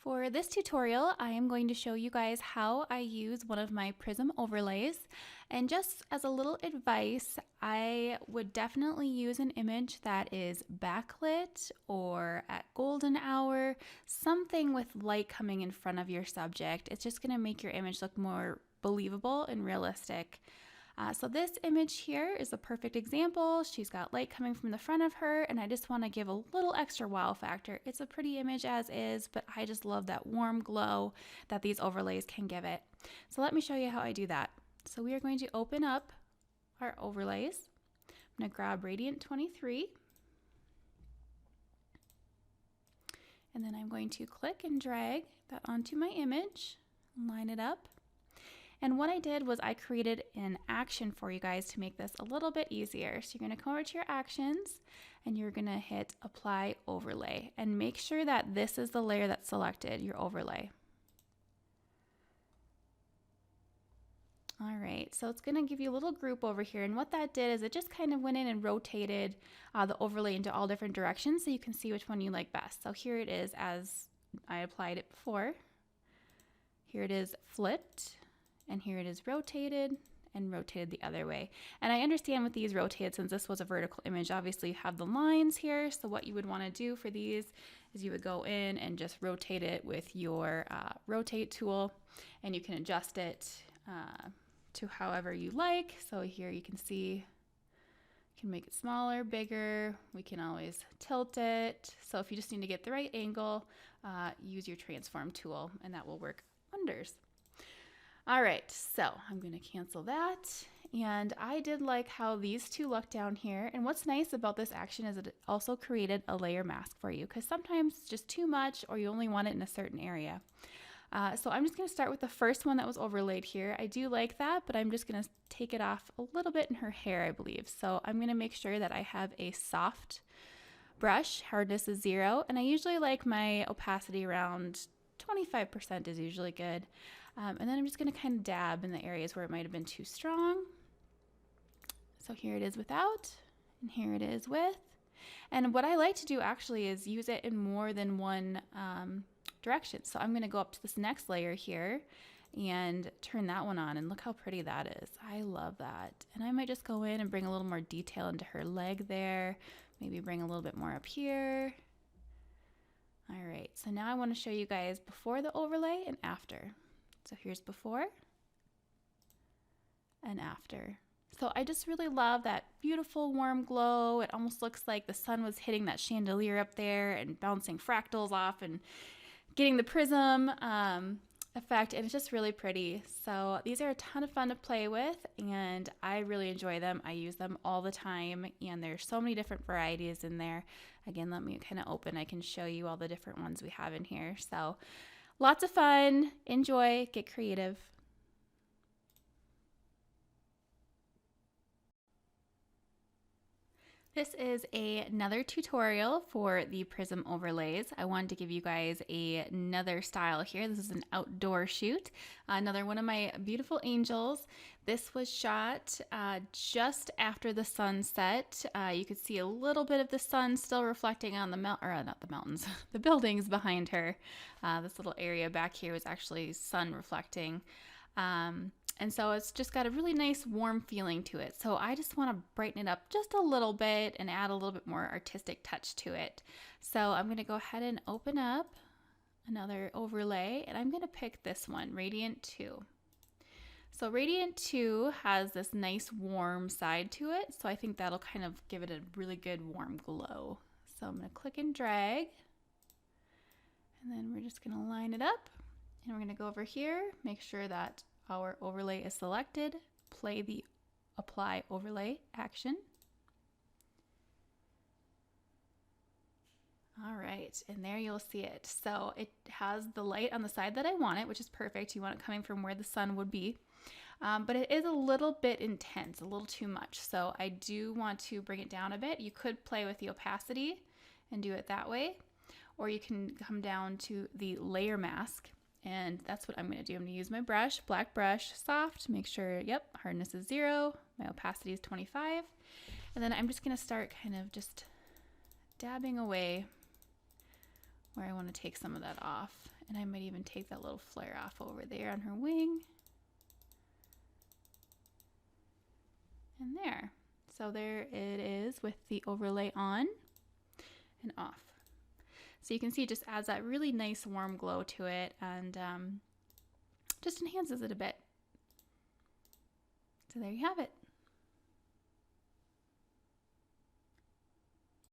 For this tutorial, I am going to show you guys how I use one of my prism overlays. And just as a little advice, I would definitely use an image that is backlit or at golden hour, something with light coming in front of your subject. It's just going to make your image look more believable and realistic. So this image here is a perfect example. She's got light coming from the front of her, and I just want to give a little extra wow factor. It's a pretty image as is, but I just love that warm glow that these overlays can give it. So let me show you how I do that. So we are going to open up our overlays. I'm going to grab Radiant 23, and then I'm going to click and drag that onto my image, line it up. And what I did was I created an action for you guys to make this a little bit easier. So you're going to come over to your actions and you're going to hit apply overlay and make sure that this is the layer that's selected, your overlay. All right, so it's going to give you a little group over here, and what that did is it just kind of went in and rotated the overlay into all different directions so you can see which one you like best. So here it is as I applied it before. Here it is flipped. And here it is rotated and rotated the other way. And I understand with these rotated, since this was a vertical image, obviously you have the lines here. So what you would want to do for these is you would go in and just rotate it with your rotate tool, and you can adjust it to however you like. So here you can see, you can make it smaller, bigger. We can always tilt it. So if you just need to get the right angle, use your transform tool, and that will work wonders. All right, so I'm going to cancel that. And I did like how these two look down here. And what's nice about this action is it also created a layer mask for you, because sometimes it's just too much or you only want it in a certain area. So I'm just going to start with the first one that was overlaid here. I do like that, but I'm just going to take it off a little bit in her hair, I believe. So I'm going to make sure that I have a soft brush. Hardness is 0. And I usually like my opacity around 25% is usually good. And then I'm just going to kind of dab in the areas where it might have been too strong. So here it is without, and here it is with. And what I like to do actually is use it in more than one direction. So I'm going to go up to this next layer here and turn that one on, and look how pretty that is. I love that. And I might just go in and bring a little more detail into her leg there, maybe bring a little bit more up here. All right, so now I want to show you guys before the overlay and after. So here's before and after. So I just really love that beautiful warm glow. It almost looks like the sun was hitting that chandelier up there and bouncing fractals off and getting the prism effect, and it's just really pretty. So these are a ton of fun to play with, and I really enjoy them. I use them all the time, and there's so many different varieties in there. Again, let me kind of open. I can show you all the different ones we have in here. So lots of fun, enjoy, get creative. This is another tutorial for the prism overlays. I wanted to give you guys another style here. This is an outdoor shoot. Another one of my beautiful angels. This was shot just after the sunset. You could see a little bit of the sun still reflecting on the not the mountains, the buildings behind her. This little area back here was actually sun reflecting. And so it's just got a really nice warm feeling to it. So I just want to brighten it up just a little bit and add a little bit more artistic touch to it. So I'm going to go ahead and open up another overlay, and I'm going to pick this one, Radiant 2. So Radiant 2 has this nice warm side to it. So I think that'll kind of give it a really good warm glow. So I'm going to click and drag, and then we're just going to line it up, and we're going to go over here, make sure that our overlay is selected, play the apply overlay action. All right, and there you'll see it. So it has the light on the side that I want it, which is perfect. You want it coming from where the sun would be. But it is a little bit intense, a little too much. So I do want to bring it down a bit. You could play with the opacity and do it that way, or you can come down to the layer mask. And that's what I'm going to do. I'm going to use my brush, black brush, soft, make sure, yep, hardness is 0, my opacity is 25. And then I'm just going to start kind of just dabbing away where I want to take some of that off. And I might even take that little flare off over there on her wing. And there. So there it is with the overlay on and off. So you can see it just adds that really nice warm glow to it, and just enhances it a bit. So there you have it.